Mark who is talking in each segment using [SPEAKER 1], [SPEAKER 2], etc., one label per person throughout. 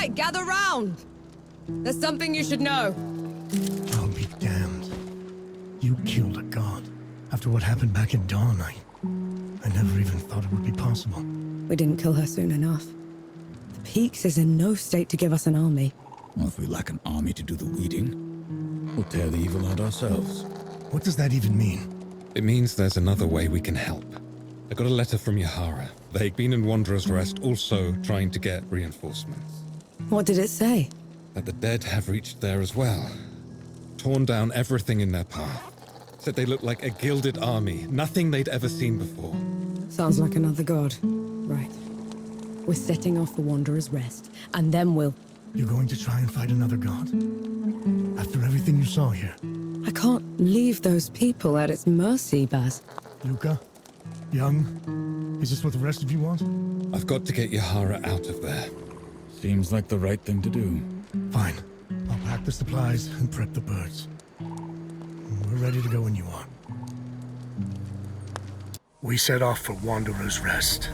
[SPEAKER 1] right, gather round. There's something you should know.
[SPEAKER 2] I'll be damned. You killed a god. After what happened back in Dawn, I never even thought it would be possible.
[SPEAKER 1] We didn't kill her soon enough. The Peaks is in no state to give us an army.
[SPEAKER 3] Well, if we lack an army to do the weeding, we'll tear the evil out ourselves.
[SPEAKER 2] What does that even mean?
[SPEAKER 4] It means there's another way we can help. I got a letter from Yahara. They'd been in Wanderer's Rest, also trying to get reinforcements.
[SPEAKER 1] What did it say?
[SPEAKER 4] That the dead have reached there as well. Torn down everything in their path. Said they looked like a gilded army, nothing they'd ever seen before.
[SPEAKER 1] Sounds like another god. Right. We're setting off for Wanderer's Rest, and then we'll...
[SPEAKER 2] You're going to try and fight another god? After everything you saw here?
[SPEAKER 1] I can't leave those people at its mercy, Baz.
[SPEAKER 2] Luca? Young? Is this what the rest of you want?
[SPEAKER 4] I've got to get Yahara out of there.
[SPEAKER 3] Seems like the right thing to do.
[SPEAKER 2] Fine. I'll pack the supplies and prep the birds. We're ready to go when you are. We set off for Wanderer's Rest,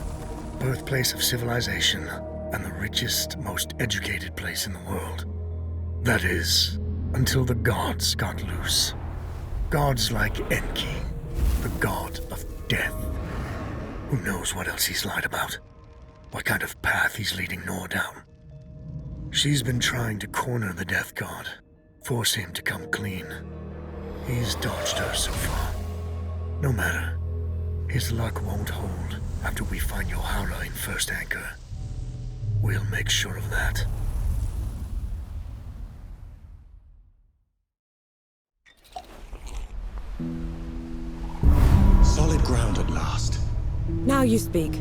[SPEAKER 2] birthplace of civilization, and the richest, most educated place in the world. That is, until the gods got loose. Gods like Enki, the god of death. Who knows what else he's lied about? What kind of path he's leading Nor down? She's been trying to corner the death god, force him to come clean. He's dodged her so far. No matter. His luck won't hold after we find Yahara in First Anchor. We'll make sure of that.
[SPEAKER 5] Solid ground at last.
[SPEAKER 1] Now you speak,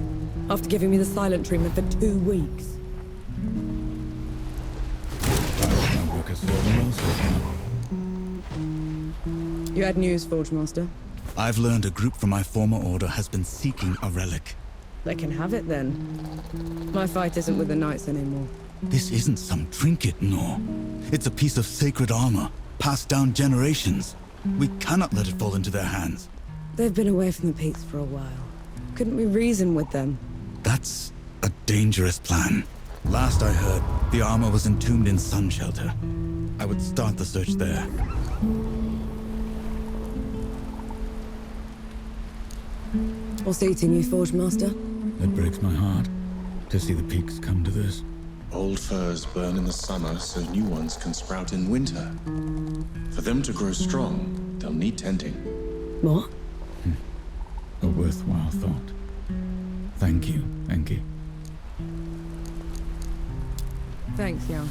[SPEAKER 1] after giving me the silent treatment for 2 weeks.
[SPEAKER 3] My work as Silvermaster.
[SPEAKER 1] You had news, Forge Master?
[SPEAKER 3] I've learned a group from my former order has been seeking a relic.
[SPEAKER 1] They can have it then. My fight isn't with the Knights anymore.
[SPEAKER 3] This isn't some trinket, no. It's a piece of sacred armor, passed down generations. We cannot let it fall into their hands.
[SPEAKER 1] They've been away from the Peaks for a while. Couldn't we reason with them?
[SPEAKER 3] That's a dangerous plan. Last I heard, the armor was entombed in Sun Shelter. I would start the search there.
[SPEAKER 1] What's eating you, Forge Master?
[SPEAKER 3] It breaks my heart to see the Peaks come to this.
[SPEAKER 5] Old firs burn in the summer so new ones can sprout in winter. For them to grow strong, they'll need tending.
[SPEAKER 1] What?
[SPEAKER 3] A worthwhile thought. Thank you, Enki.
[SPEAKER 1] Thanks, Young.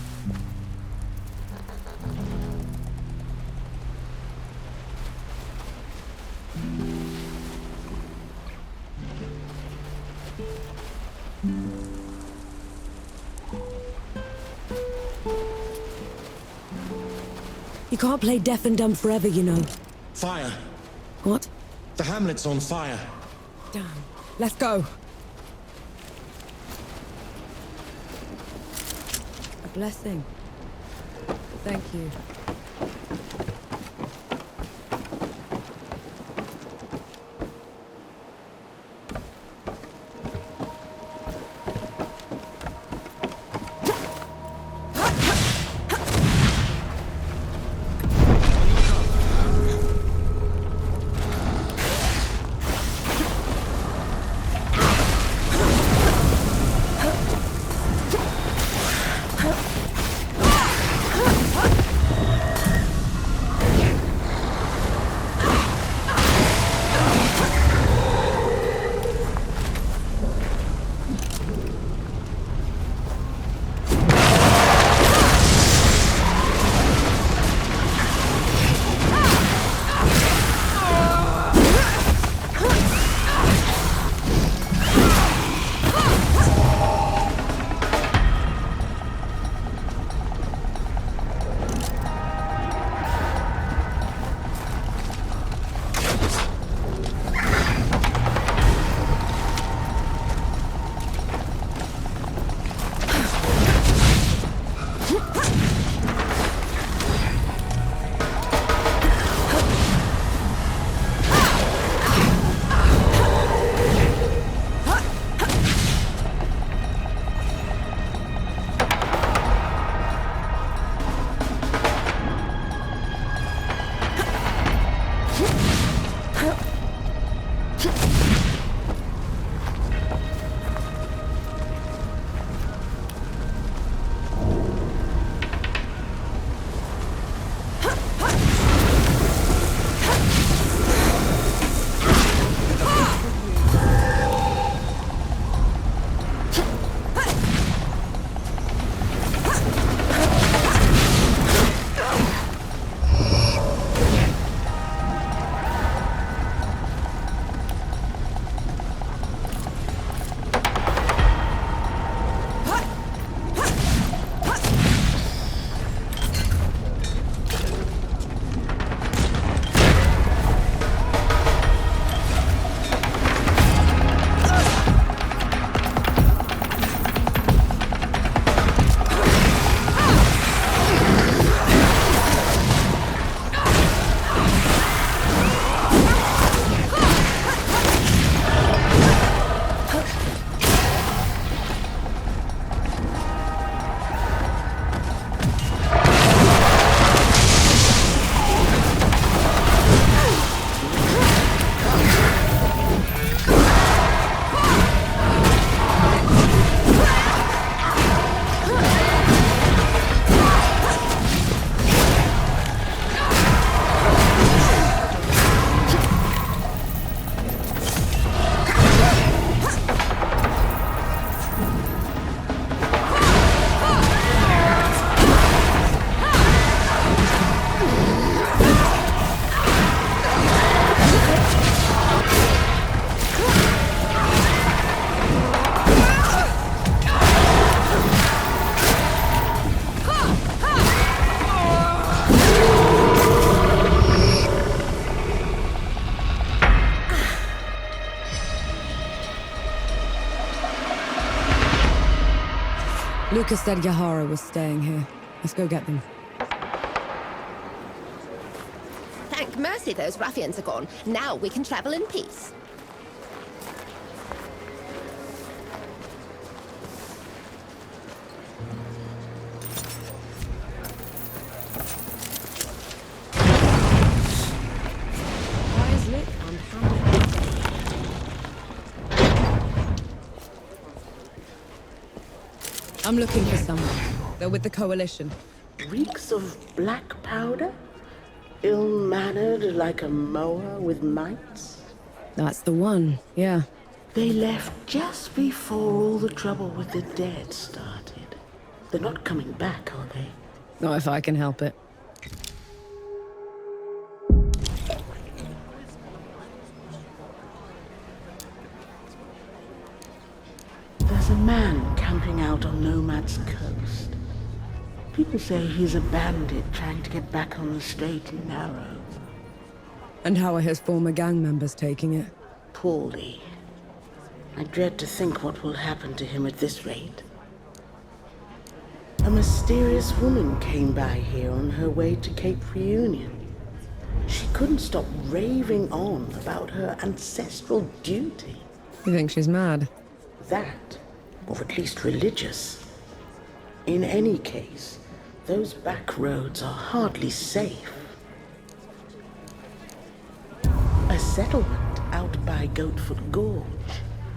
[SPEAKER 1] You can't play deaf and dumb forever, you know.
[SPEAKER 5] Fire!
[SPEAKER 1] What?
[SPEAKER 5] The hamlet's on fire!
[SPEAKER 1] Damn. Let's go. A blessing. Thank you. Lucas said Yahara was staying here. Let's go get them.
[SPEAKER 6] Thank mercy those ruffians are gone. Now we can travel in peace.
[SPEAKER 1] Eyes lit and Hamlet. I'm looking for someone. They're with the Coalition.
[SPEAKER 7] Reeks of black powder? Ill-mannered like a mower with mites?
[SPEAKER 1] That's the one, yeah.
[SPEAKER 7] They left just before all the trouble with the dead started. They're not coming back, are they?
[SPEAKER 1] Not if I can help it.
[SPEAKER 7] There's a man camping out on Nomad's coast. People say he's a bandit trying to get back on the straight and narrow.
[SPEAKER 1] And how are his former gang members taking it?
[SPEAKER 7] Poorly. I dread to think what will happen to him at this rate. A mysterious woman came by here on her way to Cape Reunion. She couldn't stop raving on about her ancestral duty.
[SPEAKER 1] You think she's mad?
[SPEAKER 7] That, or at least religious. In any case, those back roads are hardly safe. A settlement out by Goatfoot Gorge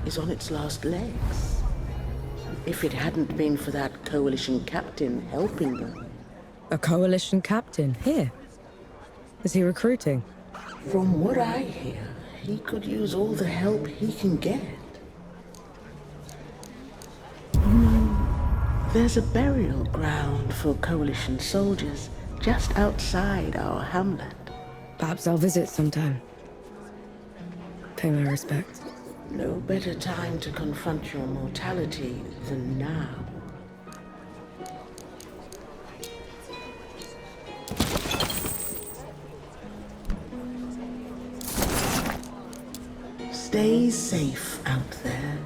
[SPEAKER 7] is on its last legs. If it hadn't been for that Coalition captain helping them.
[SPEAKER 1] A Coalition captain? Here? Is he recruiting?
[SPEAKER 7] From what I hear, he could use all the help he can get. There's a burial ground for Coalition soldiers just outside our hamlet.
[SPEAKER 1] Perhaps I'll visit sometime. Pay my respects.
[SPEAKER 7] No better time to confront your mortality than now. Stay safe out there.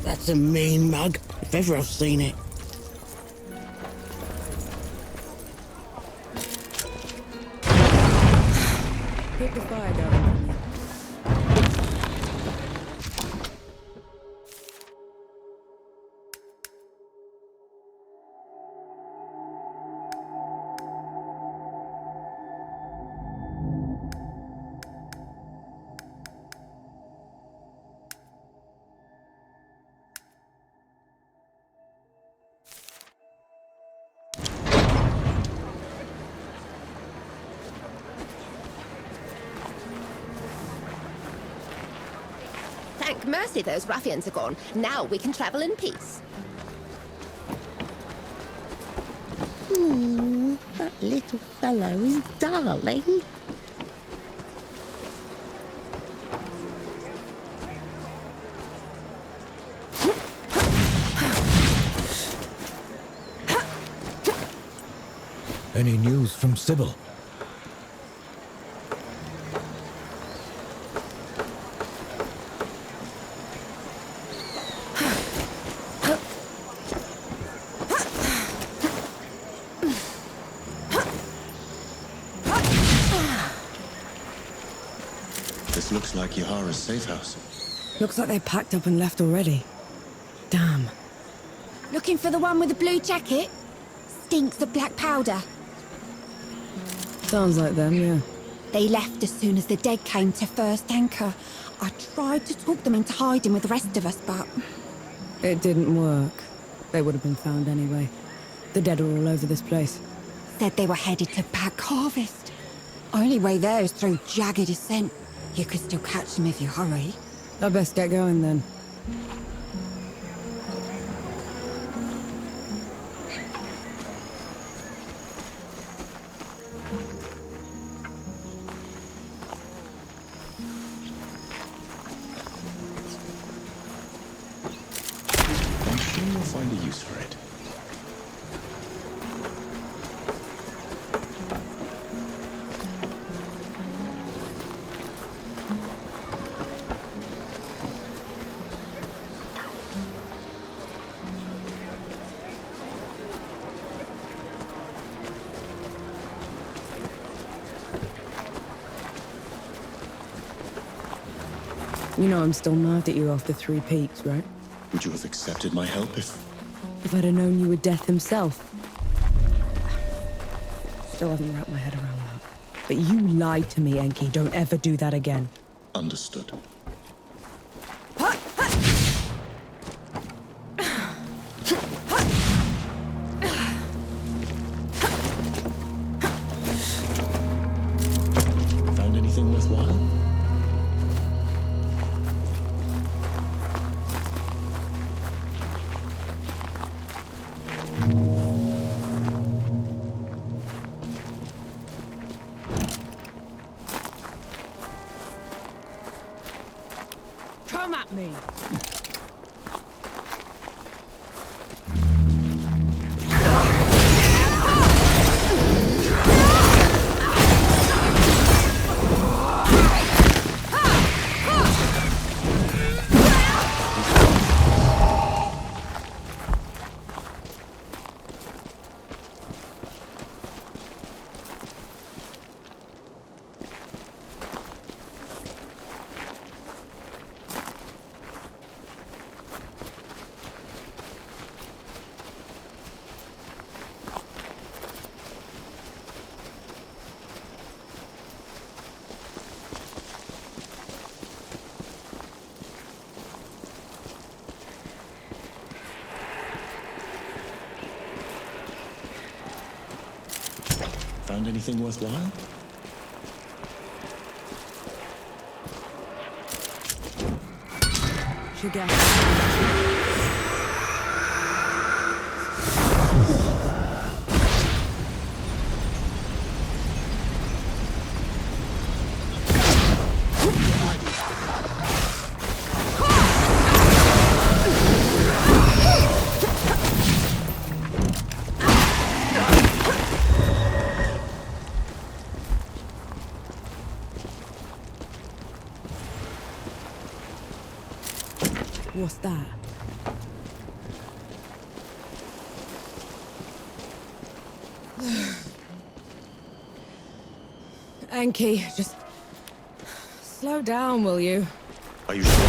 [SPEAKER 7] That's a mean mug, if ever I've seen it.
[SPEAKER 1] Keep the fire going.
[SPEAKER 6] Thank mercy those ruffians are gone. Now we can travel in peace.
[SPEAKER 7] That little fellow is darling.
[SPEAKER 3] Any news from Sybil?
[SPEAKER 5] This looks like Yahara's safe house.
[SPEAKER 1] Looks like they packed up and left already. Damn.
[SPEAKER 6] Looking for the one with the blue jacket? Stinks of black powder.
[SPEAKER 1] Sounds like them, yeah.
[SPEAKER 6] They left as soon as the dead came to first anchor. I tried to talk them into hiding with the rest of us, but...
[SPEAKER 1] It didn't work. They would have been found anyway. The dead are all over this place.
[SPEAKER 6] Said they were headed to Back Harvest. Only way there is through jagged descent. You could still catch them if you hurry.
[SPEAKER 1] I best get going then.
[SPEAKER 5] I'm sure you'll find a use for it.
[SPEAKER 1] You know I'm still mad at you after 3 Peaks, right?
[SPEAKER 5] Would you have accepted my help
[SPEAKER 1] If I'd have known you were Death himself. Still haven't wrapped my head around that. But you lied to me, Enki. Don't ever do that again.
[SPEAKER 5] Understood. Found anything worthwhile?
[SPEAKER 1] Come at me!
[SPEAKER 5] Found anything worthwhile?
[SPEAKER 1] Sugar. What's that? Enki, just slow down, will you?
[SPEAKER 5] Are you sure?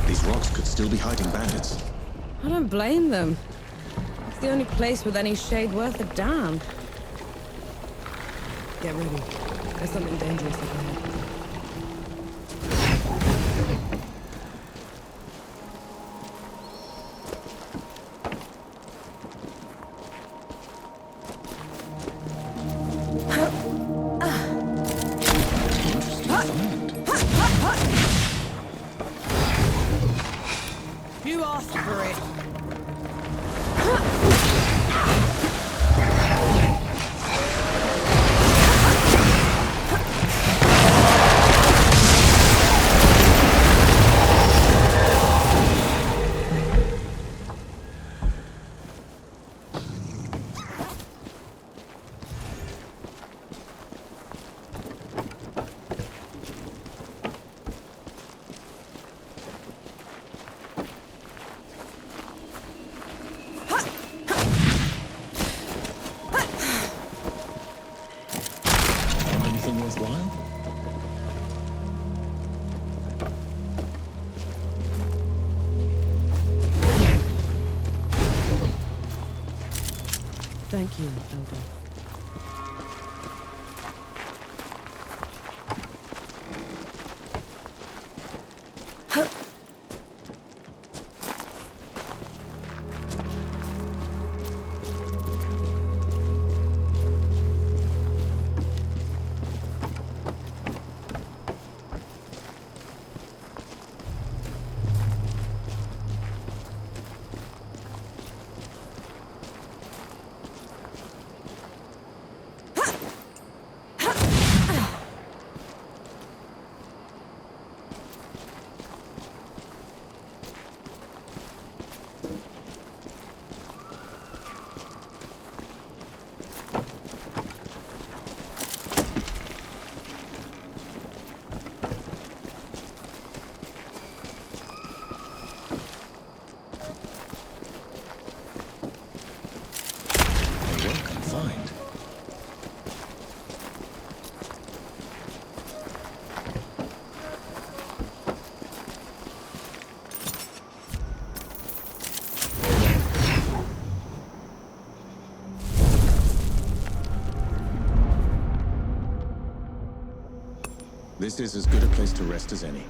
[SPEAKER 5] These rocks could still be hiding bandits.
[SPEAKER 1] I don't blame them. It's the only place with any shade worth a damn. Get ready. There's something dangerous up ahead. You asked for it.
[SPEAKER 5] Anything worthwhile?
[SPEAKER 1] Thank you, Elder.
[SPEAKER 5] This is as good a place to rest as any.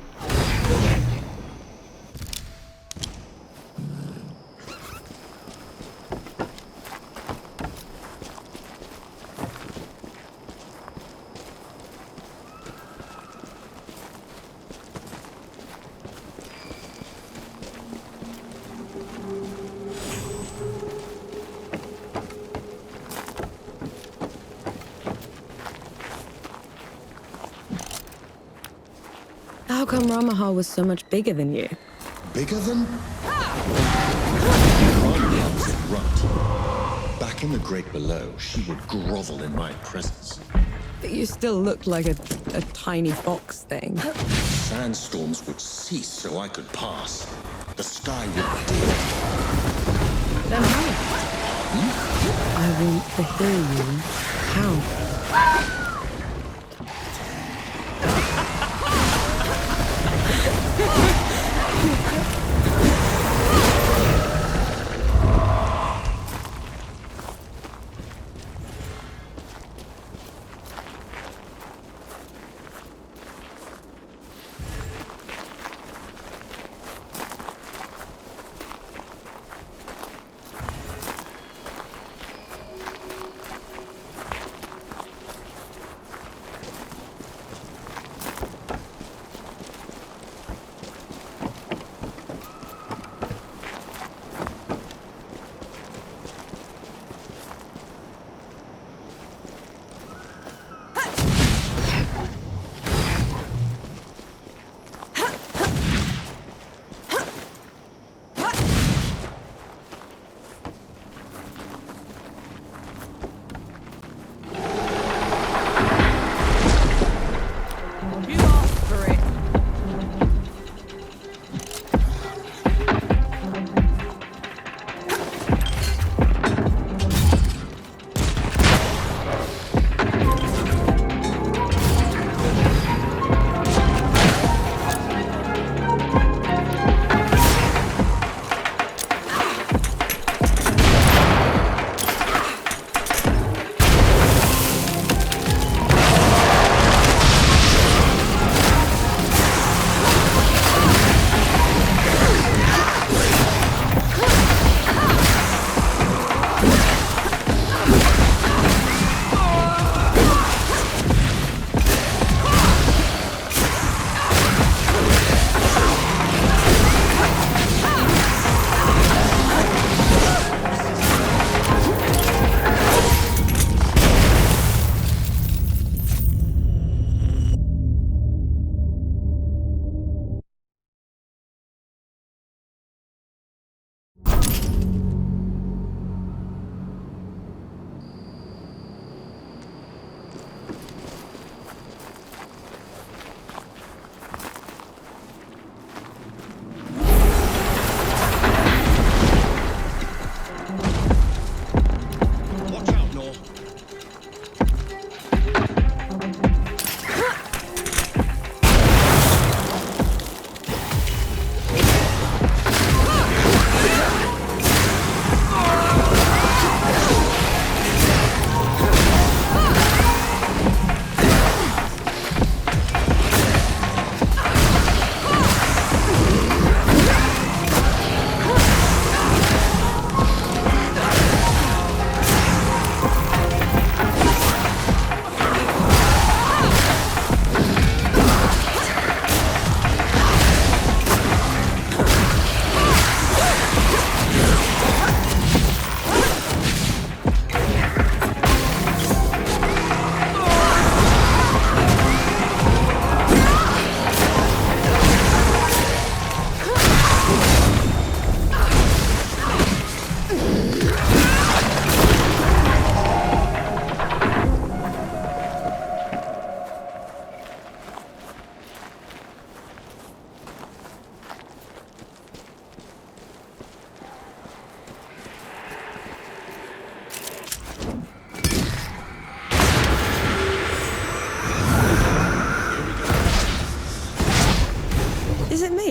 [SPEAKER 1] How come Ramahal was so much bigger than you?
[SPEAKER 5] Bigger than? Rania was a runt. Back in the Great Below, she would grovel in my presence.
[SPEAKER 1] But you still looked like a tiny fox thing.
[SPEAKER 5] Sandstorms would cease so I could pass. The sky would dim.
[SPEAKER 1] Then how? I want to hear you. How?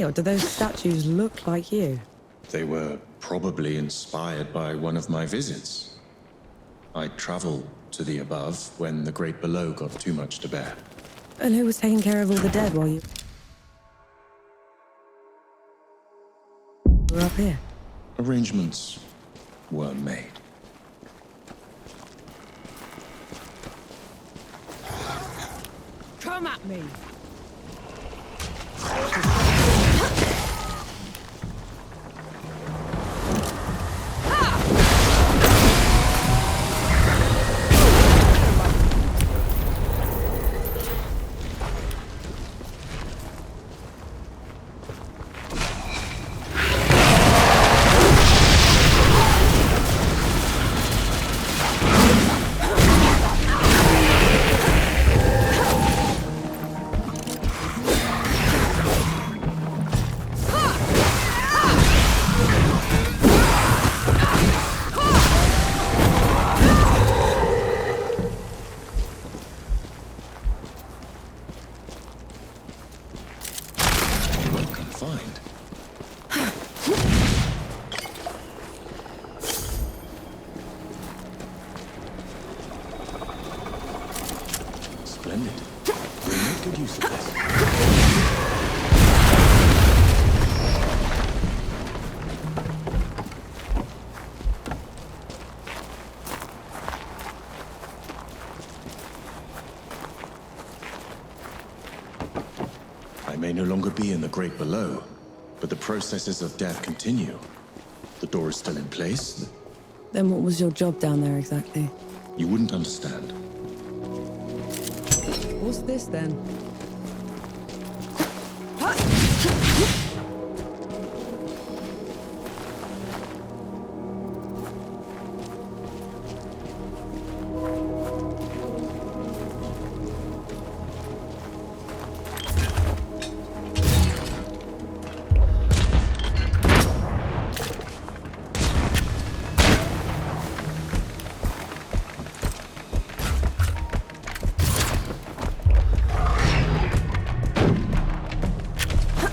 [SPEAKER 1] Or do those statues look like you?
[SPEAKER 5] They were probably inspired by one of my visits. I traveled to the above when the Great Below got too much to bear.
[SPEAKER 1] And who was taking care of all the dead while you were up here?
[SPEAKER 5] Arrangements were made.
[SPEAKER 1] Come at me!
[SPEAKER 5] Confined. Splendid. We'll make good use of this. I may no longer be in the Great Below, but the processes of death continue. The door is still in place.
[SPEAKER 1] Then what was your job down there exactly?
[SPEAKER 5] You wouldn't understand.
[SPEAKER 1] What's this then?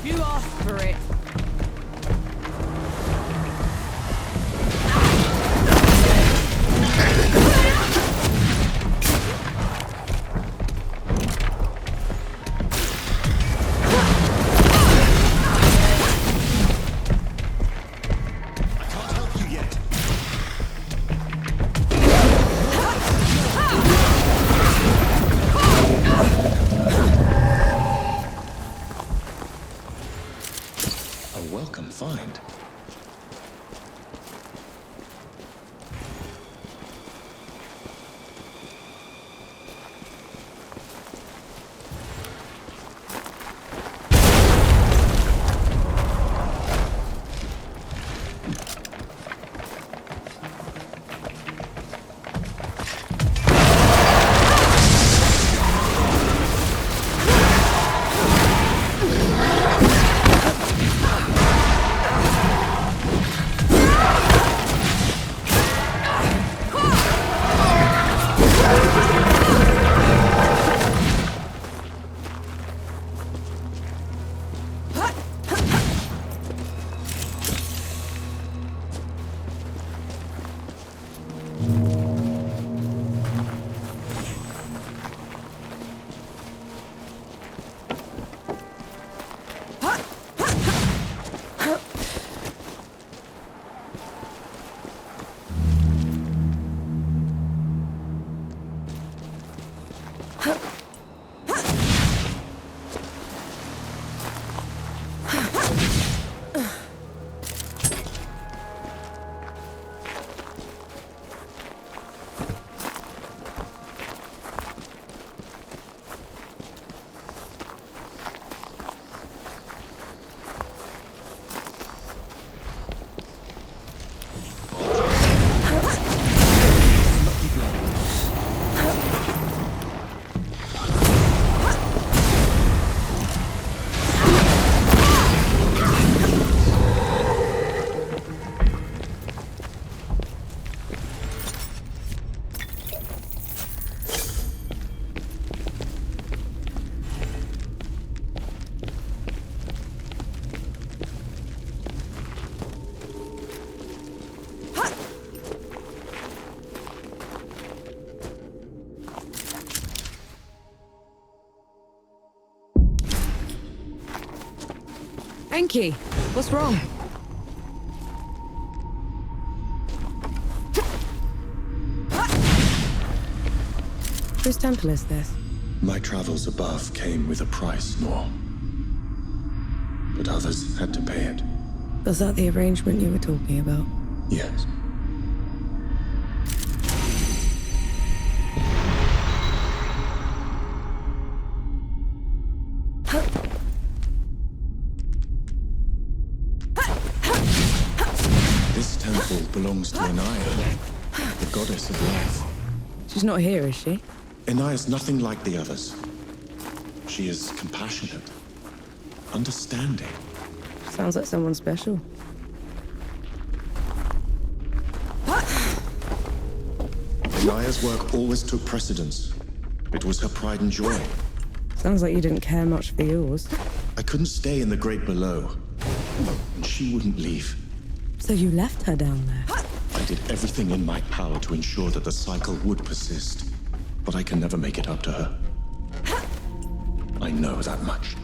[SPEAKER 1] You asked for Enki, what's wrong? Whose temple is this?
[SPEAKER 5] My travels above came with a price, Nor. But others had to pay it.
[SPEAKER 1] Was that the arrangement you were talking about?
[SPEAKER 5] Yes. This temple belongs to Inaya, the goddess of life.
[SPEAKER 1] She's not here, is she?
[SPEAKER 5] Inaya's nothing like the others. She is compassionate, understanding.
[SPEAKER 1] Sounds like someone special.
[SPEAKER 5] Inaya's work always took precedence. It was her pride and joy.
[SPEAKER 1] Sounds like you didn't care much for yours.
[SPEAKER 5] I couldn't stay in the Great Below, and she wouldn't leave.
[SPEAKER 1] So you left her down there?
[SPEAKER 5] I did everything in my power to ensure that the cycle would persist, but I can never make it up to her. I know that much.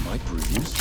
[SPEAKER 5] My bruise?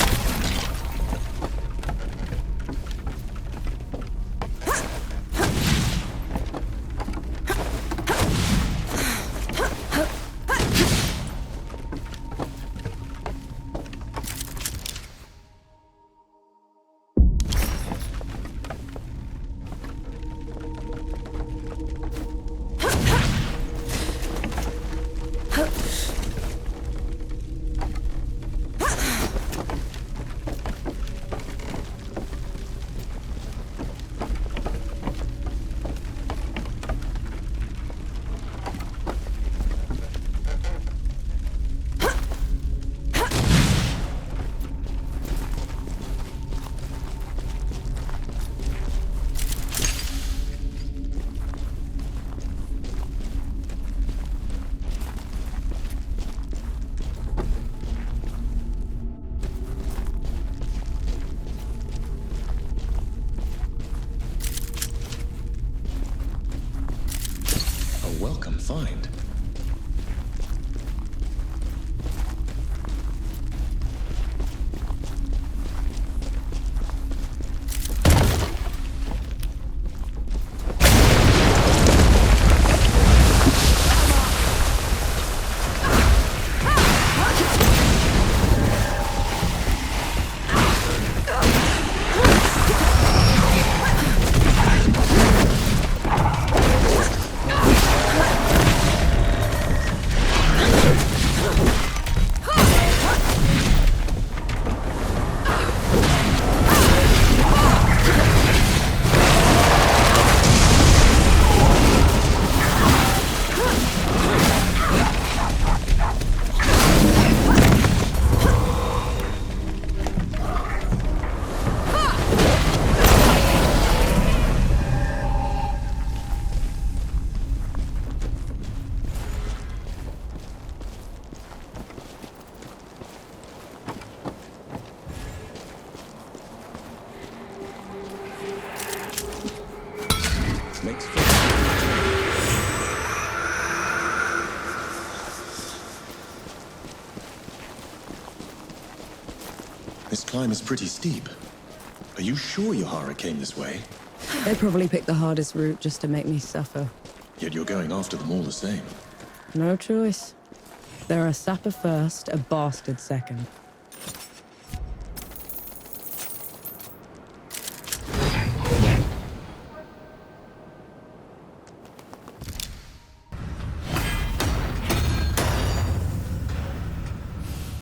[SPEAKER 5] Welcome find. Makes sense. This climb is pretty steep. Are you sure Yahara came this way?
[SPEAKER 1] They probably picked the hardest route just to make me suffer.
[SPEAKER 5] Yet you're going after them all the same.
[SPEAKER 1] No choice. They're a sapper first, a bastard second.